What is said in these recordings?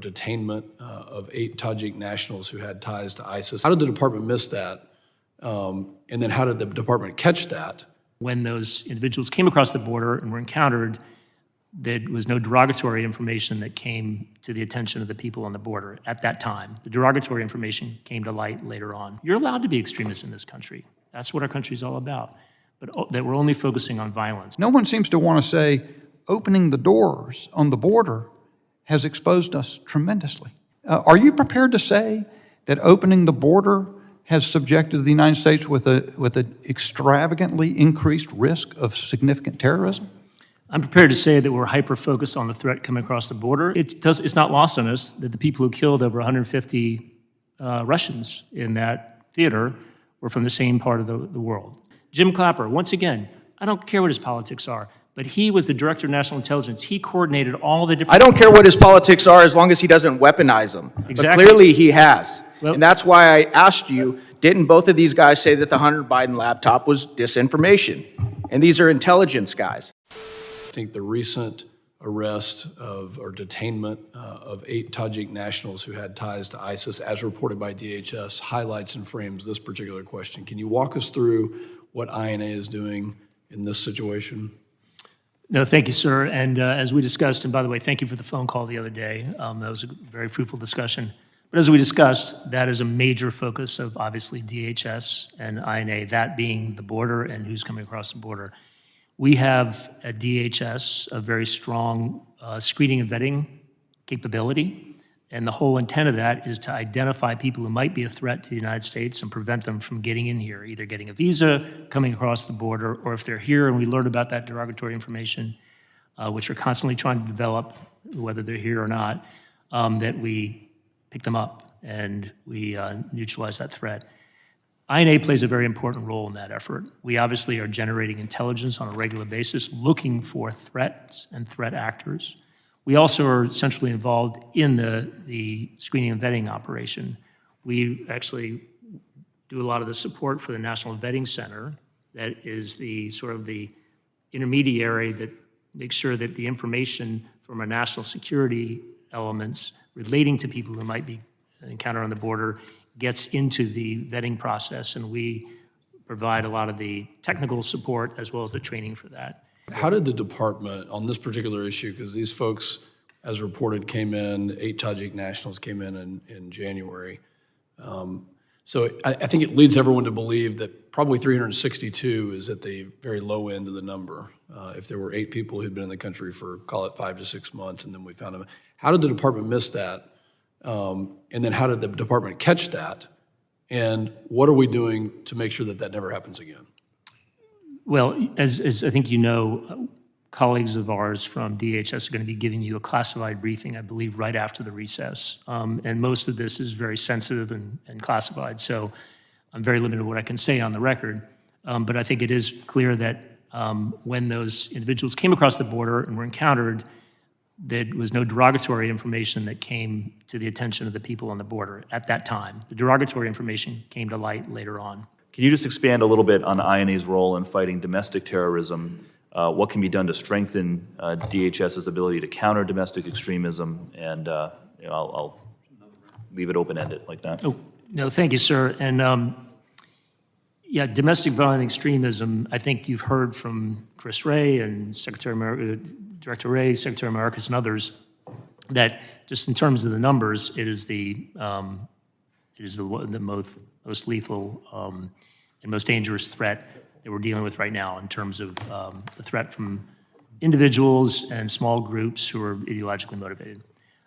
detainment of 8 Tajik nationals who had ties to ISIS. How did the department miss that? And then how did the department catch that? When those individuals came across the border and were encountered, there was no derogatory information that came to the attention of the people on the border at that time. The derogatory information came to light later on. You're allowed to be extremists in this country. That's what our country's all about. But that we're only focusing on violence. No one seems to want to say opening the doors on the border has exposed us tremendously. Are you prepared to say that opening the border has subjected the United States with an extravagantly increased risk of significant terrorism? I'm prepared to say that we're hyper-focused on the threat coming across the border. It's not lost on us that the people who killed over 150 Russians in that theater were from the same part of the world. Jim Clapper, once again, I don't care what his politics are, but he was the director of national intelligence. He coordinated all the different— I don't care what his politics are as long as he doesn't weaponize them. Exactly. But clearly he has. Well, and that's why I asked you, didn't both of these guys say that the Hunter Biden laptop was disinformation? And these are intelligence guys. I think the recent arrest or detainment of 8 Tajik nationals who had ties to ISIS, as reported by DHS, highlights and frames this particular question. Can you walk us through what INA is doing in this situation? No, thank you, sir. And as we discussed, and by the way, thank you for the phone call the other day. That was a very fruitful discussion. But as we discussed, that is a major focus of obviously DHS and INA, that being the border and who's coming across the border. We have at DHS a very strong screening and vetting capability. And the whole intent of that is to identify people who might be a threat to the United States and prevent them from getting in here, either getting a visa, coming across the border, or if they're here and we learn about that derogatory information, which we're constantly trying to develop, whether they're here or not, that we pick them up and we neutralize that threat. INA plays a very important role in that effort. We obviously are generating intelligence on a regular basis, looking for threats and threat actors. We also are centrally involved in the screening and vetting operation. We actually do a lot of the support for the National Vetting Center that is the sort of the intermediary that makes sure that the information from our national security elements relating to people who might be encountered on the border gets into the vetting process, and we provide a lot of the technical support as well as the training for that. How did the department, on this particular issue, because these folks, as reported, came in, 8 Tajik nationals came in January. So I think it leads everyone to believe that probably 362 is at the very low end of the number. If there were 8 people who'd been in the country for, call it 5 to 6 months, and then we found them. How did the department miss that? And then how did the department catch that? And what are we doing to make sure that that never happens again? Well, as I think you know, colleagues of ours from DHS are going to be giving you a classified briefing, I believe, right after the recess. And most of this is very sensitive and classified, so I'm very limited in what I can say on the record. But I think it is clear that when those individuals came across the border and were encountered, there was no derogatory information that came to the attention of the people on the border at that time. The derogatory information came to light later on. Can you just expand a little bit on INA's role in fighting domestic terrorism? What can be done to strengthen DHS's ability to counter domestic extremism? And I'll leave it open-ended like that. Oh, no, thank you, sir. And yeah, domestic violent extremism, I think you've heard from Chris Wray and Director Wray, Secretary Marcus, and others, that just in terms of the numbers, it is the most lethal and most dangerous threat that we're dealing with right now in terms of the threat from individuals and small groups who are ideologically motivated.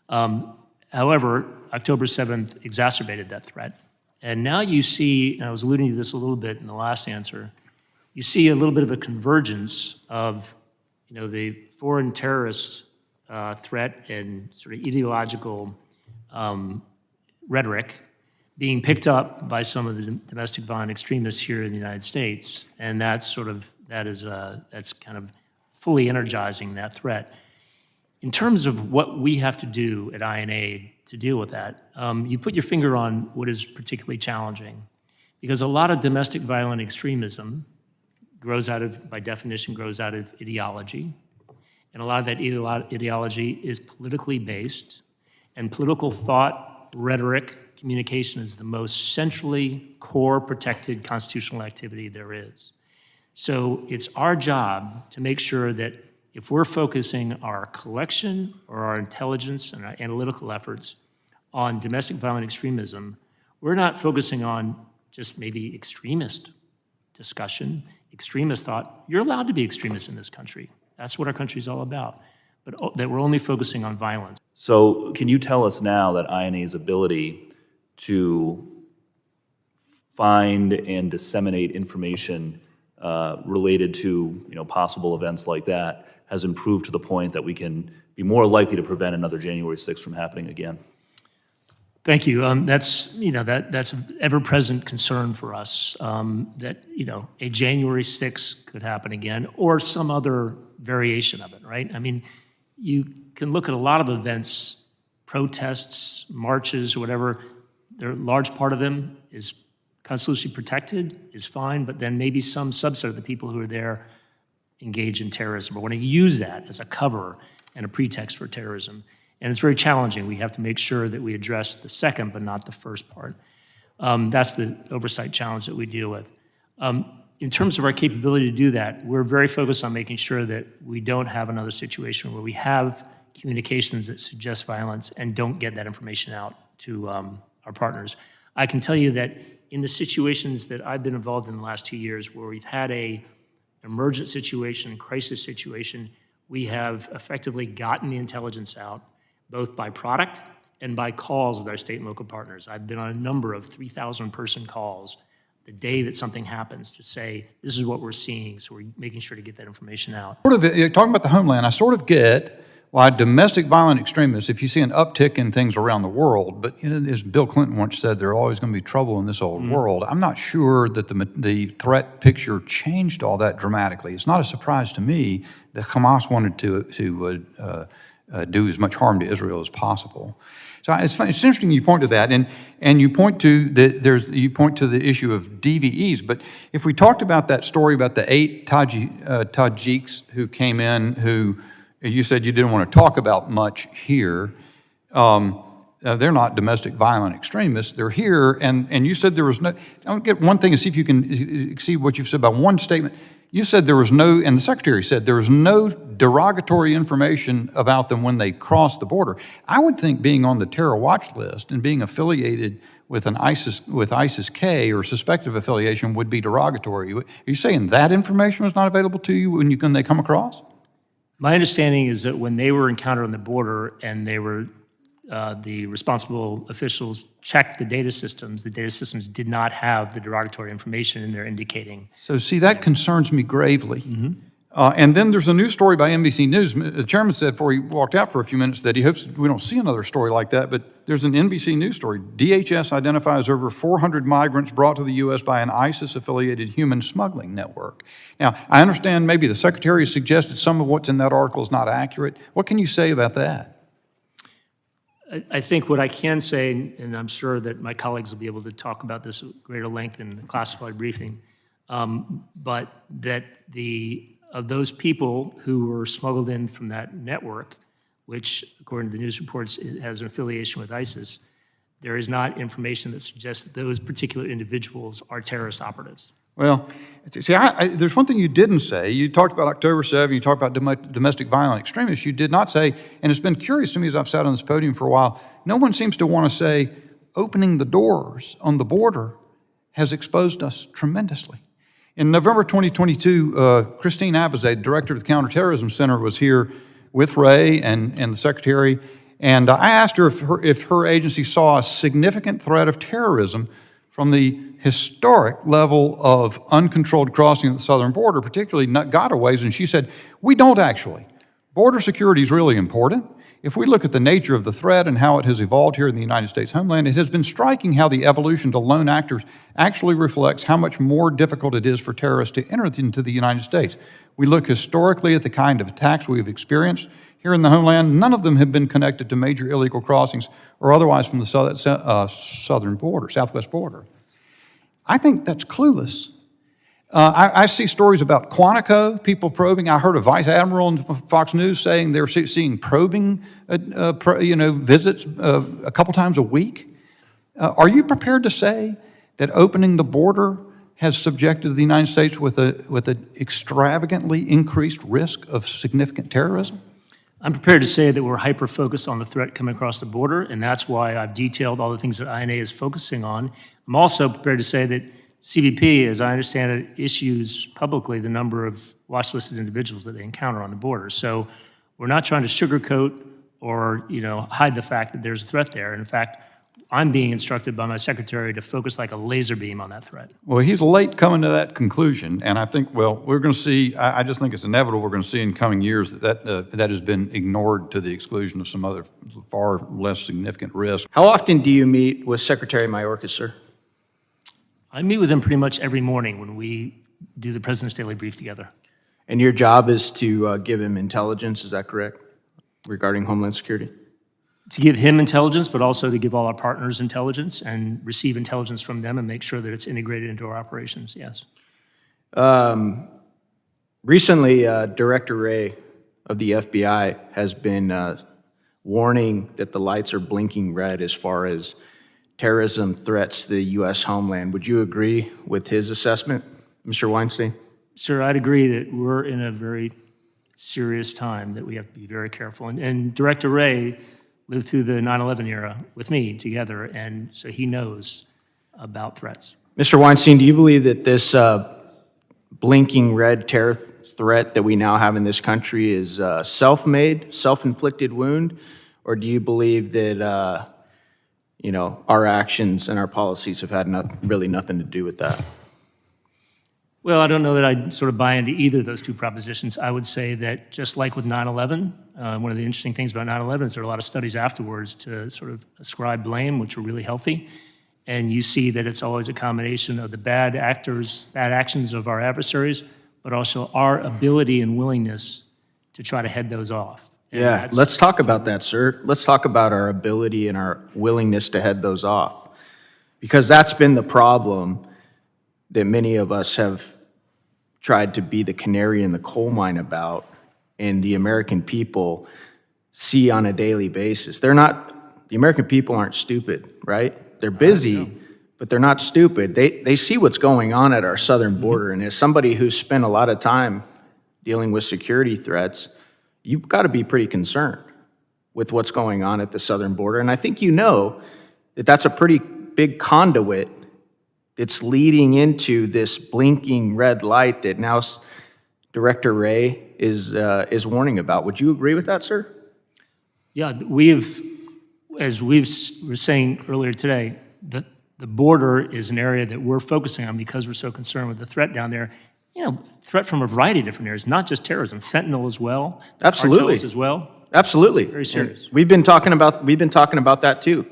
However, October 7th exacerbated that threat. And now you see, and I was alluding to this a little bit in the last answer, you see a little bit of a convergence of the foreign terrorist threat and sort of ideological rhetoric being picked up by some of the domestic violent extremists here in the United States, and that's kind of fully energizing that threat. In terms of what we have to do at INA to deal with that, you put your finger on what is particularly challenging, because a lot of domestic violent extremism by definition, grows out of ideology, and a lot of that ideology is politically based, And political thought, rhetoric, communication is the most centrally core protected constitutional activity there is. So it's our job to make sure that if we're focusing our collection or our intelligence and our analytical efforts on domestic violent extremism, we're not focusing on just maybe extremist discussion, extremist thought. You're allowed to be extremist in this country. That's what our country's all about. But that we're only focusing on violence. So can you tell us now that INA's ability to find and disseminate information related to possible events like that has improved to the point that we can be more likely to prevent another January 6th from happening again? Thank you. That's an ever-present concern for us, that a January 6th could happen again or some other variation of it, right? I mean, you can look at a lot of events, protests, marches, or whatever. A large part of them is constitutionally protected, is fine, but then maybe some subset of the people who are there engage in terrorism or want to use that as a cover and a pretext for terrorism. And it's very challenging. We have to make sure that we address the second but not the first part. That's the oversight challenge that we deal with. In terms of our capability to do that, we're very focused on making sure that we don't have another situation where we have communications that suggest violence and don't get that information out to our partners. I can tell you that in the situations that I've been involved in the last 2 years where we've had an emergent situation, crisis situation, we have effectively gotten the intelligence out, both by product and by calls with our state and local partners. I've been on a number of 3,000-person calls the day that something happens to say, this is what we're seeing, so we're making sure to get that information out. Talking about the Homeland, I sort of get why domestic violent extremists, if you see an uptick in things around the world, but as Bill Clinton once said, there's always going to be trouble in this old world. I'm not sure that the threat picture changed all that dramatically. It's not a surprise to me that Hamas wanted to do as much harm to Israel as possible. So it's interesting you point to that, and you point to the issue of DVEs. But if we talked about that story about the 8 Tajiks who came in, who you said you didn't want to talk about much here. They're not domestic violent extremists. They're here, and you said there was no. I'll get one thing and see if you can exceed what you've said about one statement. You said there was no, and the Secretary said there was no derogatory information about them when they crossed the border. I would think being on the terror watch list and being affiliated with ISIS-K or suspected affiliation would be derogatory. Are you saying that information was not available to you when they come across? My understanding is that when they were encountered on the border and they were, the responsible officials checked the data systems did not have the derogatory information in there indicating. So see, that concerns me gravely. And then there's a news story by NBC News. The chairman said before he walked out for a few minutes that he hopes we don't see another story like that, but there's an NBC News story. DHS identifies over 400 migrants brought to the U.S. by an ISIS-affiliated human smuggling network. Now, I understand maybe the Secretary suggested some of what's in that article is not accurate. What can you say about that? I think what I can say, and I'm sure that my colleagues will be able to talk about this at greater length in the classified briefing, but that of those people who were smuggled in from that network, which, according to the news reports, has an affiliation with ISIS, there is not information that suggests that those particular individuals are terrorist operatives. Well, see, there's one thing you didn't say. You talked about October 7, you talked about domestic violent extremists. You did not say, and it's been curious to me as I've sat on this podium for a while, no one seems to want to say opening the doors on the border has exposed us tremendously. In November 2022, Christine Abizade, director of the Counterterrorism Center, was here with Ray and the Secretary, and I asked her if her agency saw a significant threat of terrorism from the historic level of uncontrolled crossing of the southern border, particularly gotaways, and she said, we don't actually. Border security is really important. If we look at the nature of the threat and how it has evolved here in the United States homeland, it has been striking how the evolution to lone actors actually reflects how much more difficult it is for terrorists to enter into the United States. We look historically at the kind of attacks we've experienced here in the homeland. None of them have been connected to major illegal crossings or otherwise from the southern border, southwest border. I think that's clueless. I see stories about Quantico, people probing. I heard a vice admiral on Fox News saying they're seeing probing, visits a couple times a week. Are you prepared to say that opening the border has subjected the United States with an extravagantly increased risk of significant terrorism? I'm prepared to say that we're hyper-focused on the threat coming across the border, and that's why I've detailed all the things that INA is focusing on. I'm also prepared to say that CBP, as I understand it, issues publicly the number of watch-listed individuals that they encounter on the border. So we're not trying to sugarcoat or hide the fact that there's a threat there. And in fact, I'm being instructed by my secretary to focus like a laser beam on that threat. Well, he's late coming to that conclusion, and I think, we're going to see, I just think it's inevitable we're going to see in coming years that has been ignored to the exclusion of some other far less significant risk. How often do you meet with Secretary Mayorkas, sir? I meet with him pretty much every morning when we do the President's Daily Brief together. And your job is to give him intelligence, is that correct, regarding Homeland Security? To give him intelligence, but also to give all our partners intelligence and receive intelligence from them and make sure that it's integrated into our operations, yes. Recently, Director Wray of the FBI has been warning that the lights are blinking red as far as terrorism threats the U.S. homeland. Would you agree with his assessment, Mr. Wainstein? Sir, I'd agree that we're in a very serious time that we have to be very careful. And Director Wray lived through the 9/11 era with me together, and so he knows about threats. Mr. Weinstein, do you believe that this blinking red terror threat that we now have in this country is self-made, self-inflicted wound, or do you believe that our actions and our policies have had really nothing to do with that? Well, I don't know that I'd sort of buy into either of those two propositions. I would say that just like with 9/11, one of the interesting things about 9/11 is there are a lot of studies afterwards to sort of ascribe blame, which are really healthy. And you see that it's always a combination of the bad actions of our adversaries, but also our ability and willingness to try to head those off. And Yeah, let's talk about that, sir. Let's talk about our ability and our willingness to head those off. Because that's been the problem that many of us have tried to be the canary in the coal mine about, and the American people see on a daily basis. The American people aren't stupid, right? They're busy, but they're not stupid. They see what's going on at our southern border, and as somebody who's spent a lot of time dealing with security threats, you've got to be pretty concerned with what's going on at the southern border. And I think you know that that's a pretty big conduit that's leading into this blinking red light that now Director Wray is warning about. Would you agree with that, sir? Yeah, as we were saying earlier today, the border is an area that we're focusing on because we're so concerned with the threat down there. Threat from a variety of different areas, not just terrorism, fentanyl as well, Absolutely. cartels as well. Absolutely. Very serious. And we've been talking about that too.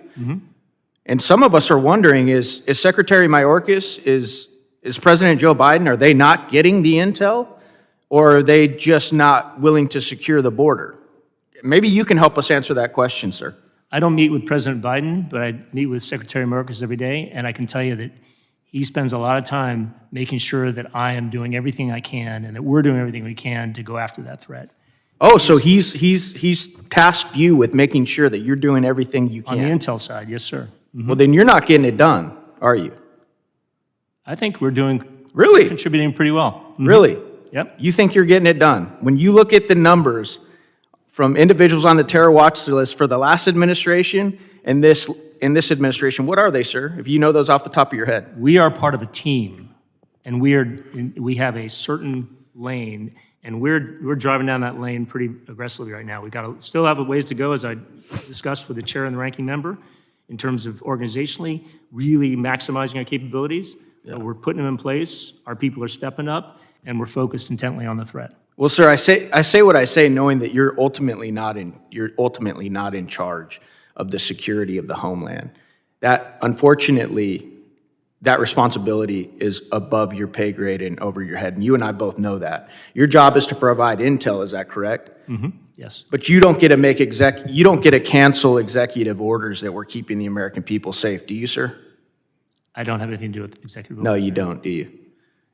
And some of us are wondering, is Secretary Mayorkas, is President Joe Biden, are they not getting the intel, or are they just not willing to secure the border? Maybe you can help us answer that question, sir. I don't meet with President Biden, but I meet with Secretary Mayorkas every day, and I can tell you that he spends a lot of time making sure that I am doing everything I can and that we're doing everything we can to go after that threat. Oh, so he's tasked you with making sure that you're doing everything you On the can. intel side, yes, sir. Well, then you're not getting it done, are you? I think we're Really? contributing pretty well. Really? Yep. You think you're getting it done? When you look at the numbers from individuals on the terror watch list for the last administration and this administration, what are they, sir? If you know those off the top of your head. We are part of a team, and we have a certain lane, and we're driving down that lane pretty aggressively right now. We still have a ways to go, as I discussed with the chair and the ranking member, in terms of organizationally really maximizing our capabilities. But we're putting them in place. Our people are stepping up, and we're focused intently on the threat. Well, sir, I say what I say, knowing that you're ultimately not in charge of the security of the homeland. That, unfortunately, that responsibility is above your pay grade and over your head, and you and I both know that. Your job is to provide intel, is that correct? Yes. But you don't get to cancel executive orders that were keeping the American people safe, do you, sir? I don't have anything to do with executive order. No, you don't, do you?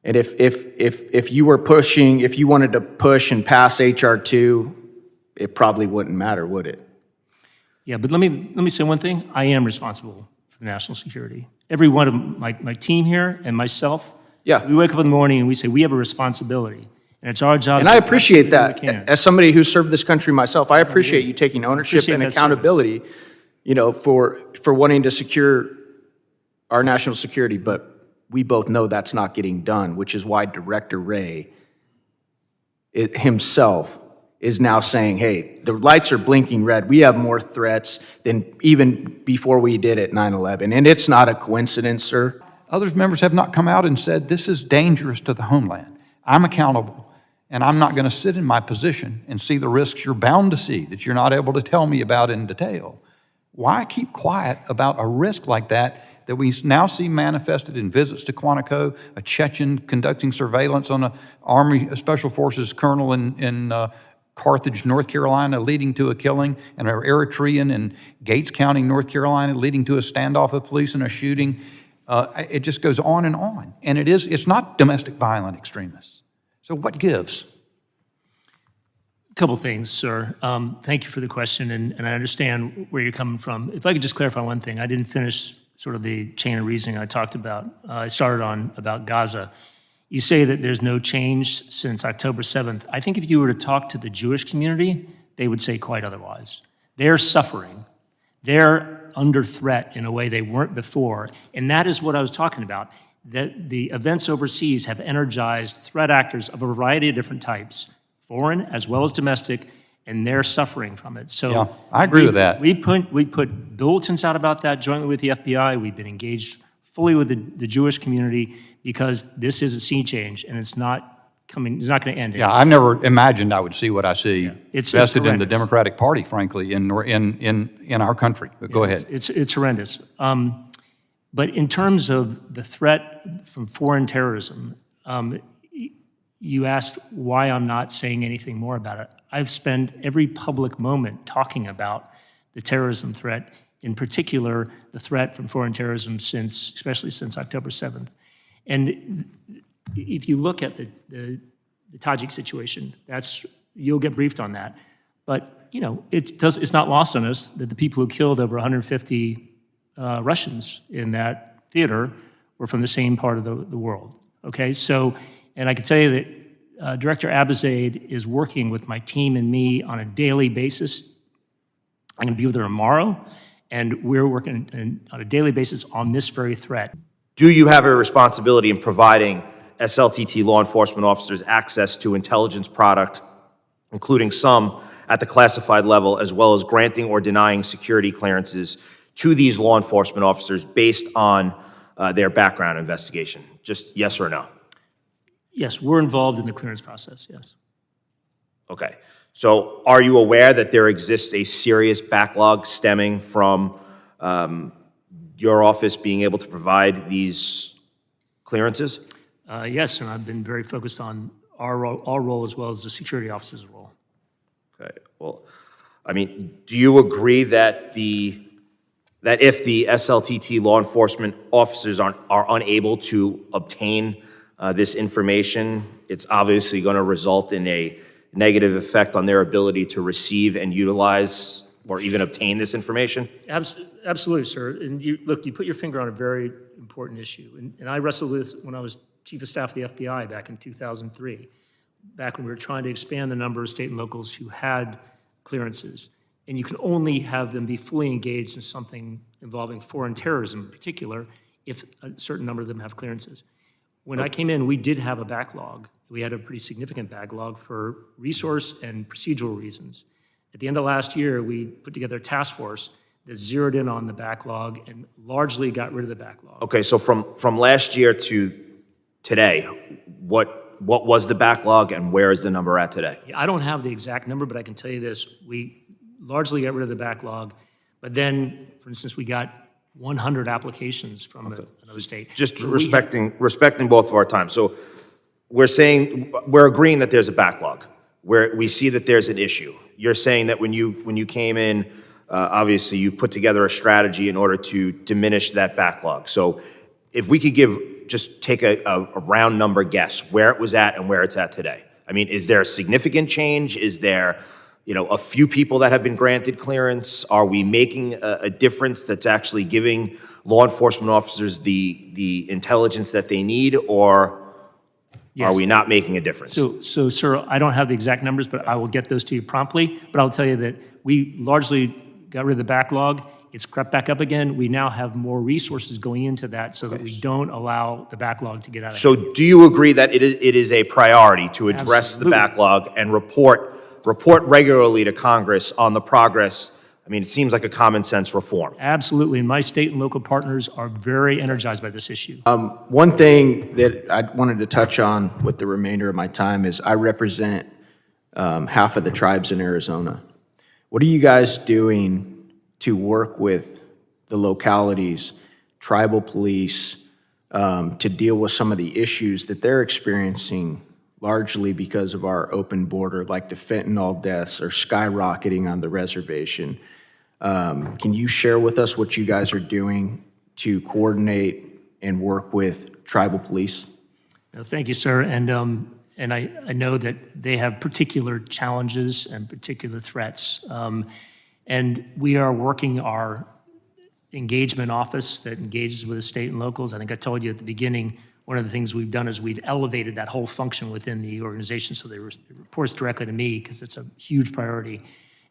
And if you were pushing, if you wanted to push and pass HR 2, it probably wouldn't matter, would it? Yeah, but let me say one thing. I am responsible for the national security. Every one of my team here and myself, Yeah. we wake up in the morning and we say, we have a responsibility. And it's our job. And to I do appreciate everything we that. can. As somebody who served this country myself, I appreciate you taking ownership Appreciate and that service. accountability, for wanting to secure our national security, but we both know that's not getting done, which is why Director Wray himself is now saying, hey, the lights are blinking red. We have more threats than even before we did at 9/11. And it's not a coincidence, sir. Other members have not come out and said, this is dangerous to the homeland. I'm accountable, and I'm not going to sit in my position and see the risks you're bound to see that you're not able to tell me about in detail. Why keep quiet about a risk like that we now see manifested in visits to Quantico, a Chechen conducting surveillance on an Army Special Forces colonel in Carthage, North Carolina, leading to a killing, and an Eritrean in Gates County, North Carolina, leading to a standoff with police and a shooting. It just goes on, and it's not domestic violent extremists. So what gives? Couple things, sir. Thank you for the question, and I understand where you're coming from. If I could just clarify one thing, I didn't finish sort of the chain of reasoning I talked about. I started on about Gaza. You say that there's no change since October 7th. I think if you were to talk to the Jewish community, they would say quite otherwise. They're suffering. They're under threat in a way they weren't before, and that is what I was talking about, that the events overseas have energized threat actors of a variety of different types, foreign as well as domestic, and they're suffering from it. So Yeah, I agree with that. We put bulletins out about that jointly with the FBI. We've been engaged fully with the Jewish community because this is a sea change, and it's not going to end. Yeah, I never imagined I would see what I see It's vested in the horrendous. Democratic Party, frankly, in our country. But go ahead. It's horrendous. But in terms of the threat from foreign terrorism, you asked why I'm not saying anything more about it. I've spent every public moment talking about the terrorism threat, in particular, the threat from foreign terrorism especially since October 7th. And if you look at the Tajik situation, you'll get briefed on that. But, it's not lost on us that the people who killed over 150 Russians in that theater were from the same part of the world, okay? So, and I can tell you that Director Abizaid is working with my team and me on a daily basis. I'm going to be with her tomorrow, and we're working on a daily basis on this very threat. Do you have a responsibility in providing SLTT law enforcement officers access to intelligence product, including some at the classified level, as well as granting or denying security clearances to these law enforcement officers based on their background investigation? Just yes or no? Yes, we're involved in the clearance process, yes. Okay. So are you aware that there exists a serious backlog stemming from your office being able to provide these clearances? Yes, and I've been very focused on our role as well as the security officer's role. Okay. Well, I mean, do you agree that that if the SLTT law enforcement officers are unable to obtain this information, it's obviously going to result in a negative effect on their ability to receive and utilize or even obtain this information? Absolutely, sir. And you put your finger on a very important issue. And I wrestled with this when I was Chief of Staff of the FBI back in 2003, back when we were trying to expand the number of state and locals who had clearances. And you can only have them be fully engaged in something involving foreign terrorism in particular if a certain number of them have clearances. When I came in, we did have a backlog. We had a pretty significant backlog for resource and procedural reasons. At the end of last year, we put together a task force that zeroed in on the backlog and largely got rid of the backlog. Okay, so from last year to today, what was the backlog and where is the number at today? I don't have the exact number, but I can tell you this. We largely got rid of the backlog, but then, for instance, we got 100 applications from another state. Just So respecting both of our time. So we're agreeing that there's a backlog, where we see that there's an issue. You're saying that when you came in, obviously you put together a strategy in order to diminish that backlog. So if we could give could just take a round number guess where it was at and where it's at today. I mean, is there a significant change? Is there, a few people that have been granted clearance? Are we making a difference that's actually giving law enforcement officers the intelligence that they need, or are we not making a difference? So, sir, I don't have the exact numbers, but I will get those to you promptly. But I'll tell you that we largely got rid of the backlog. It's crept back up again. We now have more resources going into that so that we don't allow the backlog to get out of hand. So do you agree that it is a priority to address the Absolutely. backlog and report regularly to Congress on the progress? I mean, it seems like a common sense reform. Absolutely, and my state and local partners are very energized by this issue. One thing that I wanted to touch on with the remainder of my time is I represent half of the tribes in Arizona. What are you guys doing to work with the localities, tribal police, to deal with some of the issues that they're experiencing largely because of our open border, like the fentanyl deaths are skyrocketing on the reservation? Can you share with us what you guys are doing to coordinate and work with tribal police? Thank you, sir. And I know that they have particular challenges and particular threats. And we are working our engagement office that engages with the state and locals. I think I told you at the beginning, one of the things we've done is we've elevated that whole function within the organization so it reports directly to me because it's a huge priority.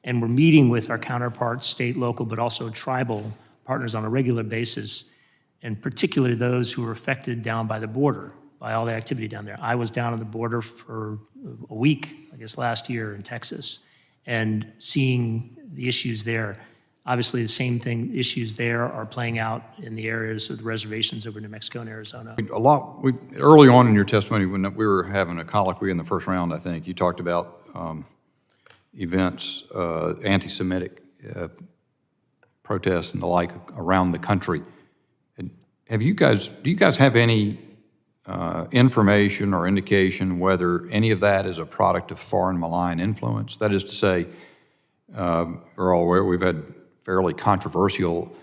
And we're meeting with our counterparts, state, local, but also tribal partners on a regular basis, and particularly those who are affected down by the border, by all the activity down there. I was down on the border for a week, I guess last year in Texas, and seeing the issues there. Obviously, the same issues there are playing out in the areas of the reservations over New Mexico and Arizona. Early on in your testimony, when we were having a colloquy in the first round, I think, you talked about events, anti-Semitic protests and the like around the country. Do you guys have any information or indication whether any of that is a product of foreign malign influence? That is to say, we're all aware we've had fairly controversial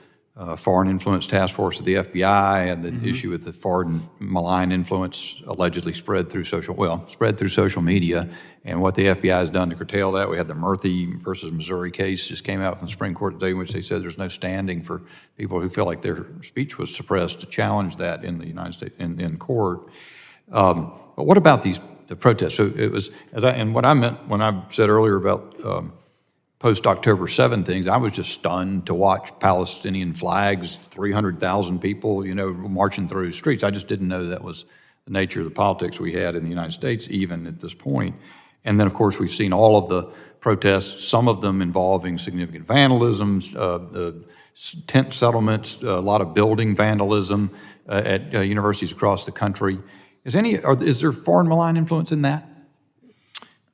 foreign influence task force of the FBI, and the issue with the foreign malign influence allegedly spread through social media, and what the FBI has done to curtail that. We had the Murphy versus Missouri case just came out from the Supreme Court today, in which they said there's no standing for people who feel like their speech was suppressed to challenge that in the United States in court. But what about the protests? So it was, what I meant when I said earlier about post-October 7 things, I was just stunned to watch Palestinian flags, 300,000 people, marching through the streets. I just didn't know that was the nature of the politics we had in the United States, even at this point. And then, of course, we've seen all of the protests, some of them involving significant vandalism, tent settlements, a lot of building vandalism at universities across the country. Is there foreign malign influence in that?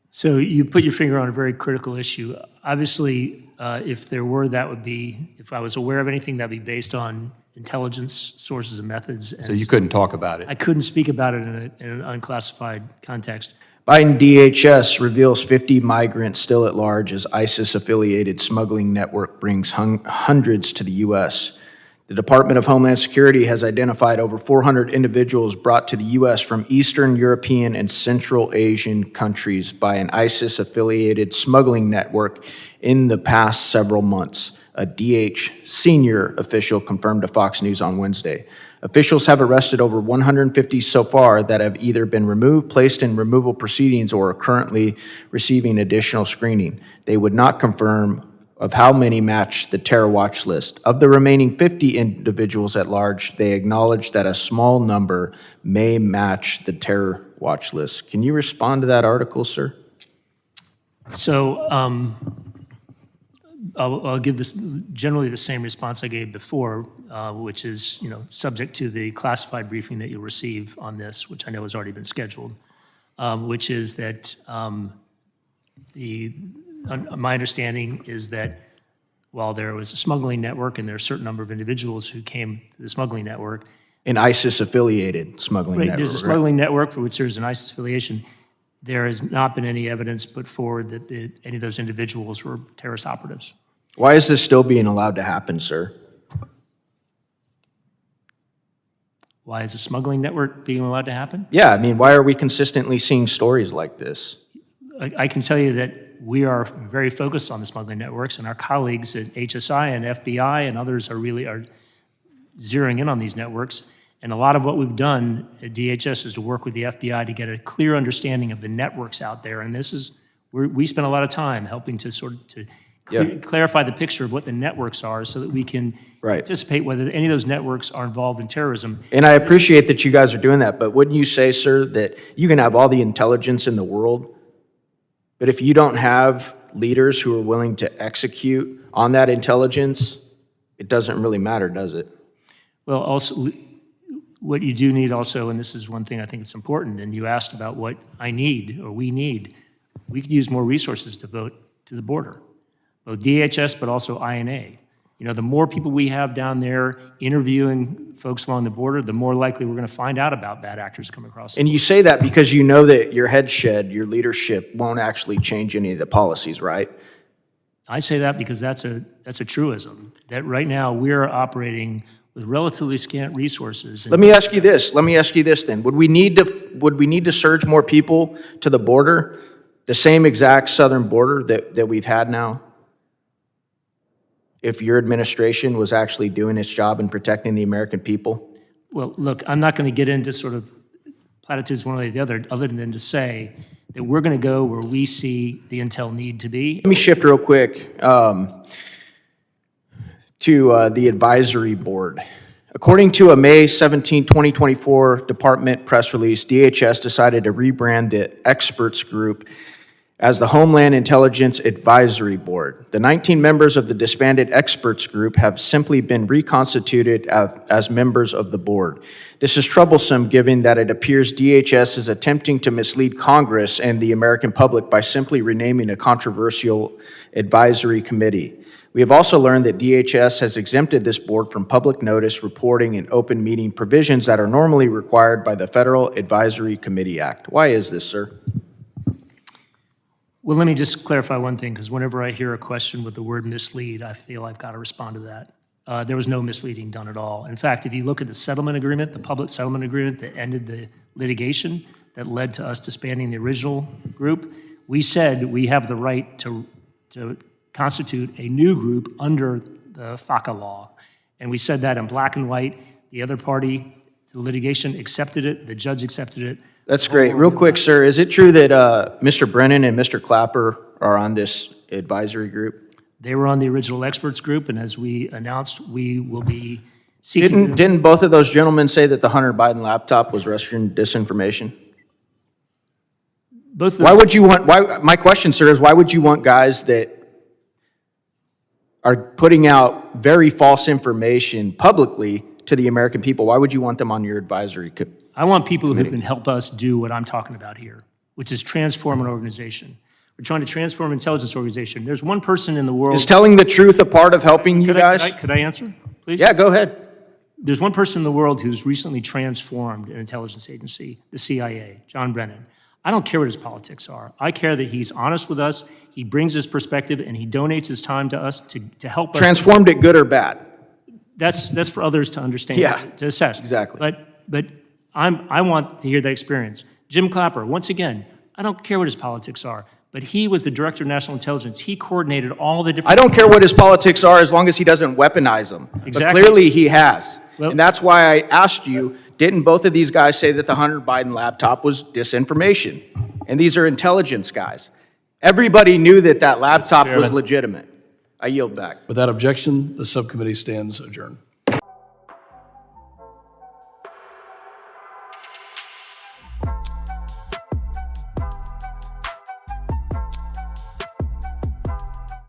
So you put your finger on a very critical issue. Obviously, if there were, if I was aware of anything, that'd be based on intelligence sources and methods. So you couldn't talk about it? I couldn't speak about it in an unclassified context. Biden DHS reveals 50 migrants still at large as ISIS-affiliated smuggling network brings hundreds to the U.S. The Department of Homeland Security has identified over 400 individuals brought to the U.S. from Eastern European and Central Asian countries by an ISIS-affiliated smuggling network in the past several months, a DH senior official confirmed to Fox News on Wednesday. Officials have arrested over 150 so far that have either been removed, placed in removal proceedings, or are currently receiving additional screening. They would not confirm of how many match the terror watch list. Of the remaining 50 individuals at large, they acknowledge that a small number may match the terror watch list. Can you respond to that article, sir? So I'll give this generally the same response I gave before, which is, subject to the classified briefing that you'll receive on this, which I know has already been scheduled, which is that my understanding is that while there was a smuggling network and there are a certain number of individuals who came to the smuggling network. An ISIS-affiliated smuggling network. There's a smuggling network for which there's an ISIS affiliation. There has not been any evidence put forward that any of those individuals were terrorist operatives. Why is this still being allowed to happen, sir? Why is the smuggling network being allowed to happen? Yeah, I mean, why are we consistently seeing stories like this? I can tell you that we are very focused on the smuggling networks, and our colleagues at HSI and FBI and others are zeroing in on these networks. And a lot of what we've done at DHS is to work with the FBI to get a clear understanding of the networks out there. And this is, we spend a lot of time helping to clarify the picture of what the networks are so that we can anticipate whether any of those networks are involved in terrorism. And I appreciate that you guys are doing that, but wouldn't you say, sir, that you can have all the intelligence in the world, but if you don't have leaders who are willing to execute on that intelligence, it doesn't really matter, does it? Well, also, what you do need also, and this is one thing I think it's important, and you asked about what I need or we need, we could use more resources to vote to the border, both DHS but also INA. You know, the more people we have down there interviewing folks along the border, the more likely we're going to find out about bad actors coming across. And you say that because you know that your headshed, your leadership, won't actually change any of the policies, right? I say that because that's a truism, that right now we're operating with relatively scant resources. Let me ask you this. Let me ask you this then. Would we need to surge more people to the border, the same exact southern border that we've had now, if your administration was actually doing its job in protecting the American people? Well, look, I'm not going to get into sort of platitudes one way or the other than to say that we're going to go where we see the intel need to be. Let me shift real quick to the advisory board. According to a May 17, 2024 department press release, DHS decided to rebrand the experts group as the Homeland Intelligence Advisory Board. The 19 members of the disbanded experts group have simply been reconstituted as members of the board. This is troublesome given that it appears DHS is attempting to mislead Congress and the American public by simply renaming a controversial advisory committee. We have also learned that DHS has exempted this board from public notice, reporting, and open meeting provisions that are normally required by the Federal Advisory Committee Act. Why is this, sir? Well, let me just clarify one thing, because whenever I hear a question with the word mislead, I feel I've got to respond to that. There was no misleading done at all. In fact, if you look at the settlement agreement, the public settlement agreement that ended the litigation that led to us disbanding the original group, we said we have the right to constitute a new group under the FACA law. And we said that in black and white. The other party to the litigation accepted it. The judge accepted it. That's great. Real quick, sir, is it true that Mr. Brennan and Mr. Clapper are on this advisory group? They were on the original experts group, and as we announced, we will be seeking... Didn't both of those gentlemen say that the Hunter Biden laptop was Russian disinformation? Why would you want, my question, sir, is why would you want guys that are putting out very false information publicly to the American people, why would you want them on your advisory committee? I want people who can help us do what I'm talking about here, which is transform an organization. We're trying to transform an intelligence organization. There's one person in the world... Is telling the truth a part of helping you guys? Could I answer, please? Yeah, go ahead. There's one person in the world who's recently transformed an intelligence agency, the CIA, John Brennan. I don't care what his politics are. I care that he's honest with us, he brings his perspective, and he donates his time to us to help us... Transformed it good or bad? That's for others to understand, to assess. Exactly. But I want to hear that experience. Jim Clapper, once again, I don't care what his politics are, but he was the Director of National Intelligence. He coordinated all the different... I don't care what his politics are as long as he doesn't weaponize them. Exactly. But clearly he has. Well, and that's why I asked you, didn't both of these guys say that the Hunter Biden laptop was disinformation? And these are intelligence guys. Everybody knew that that laptop was legitimate. I yield back. Without objection, the subcommittee stands adjourned.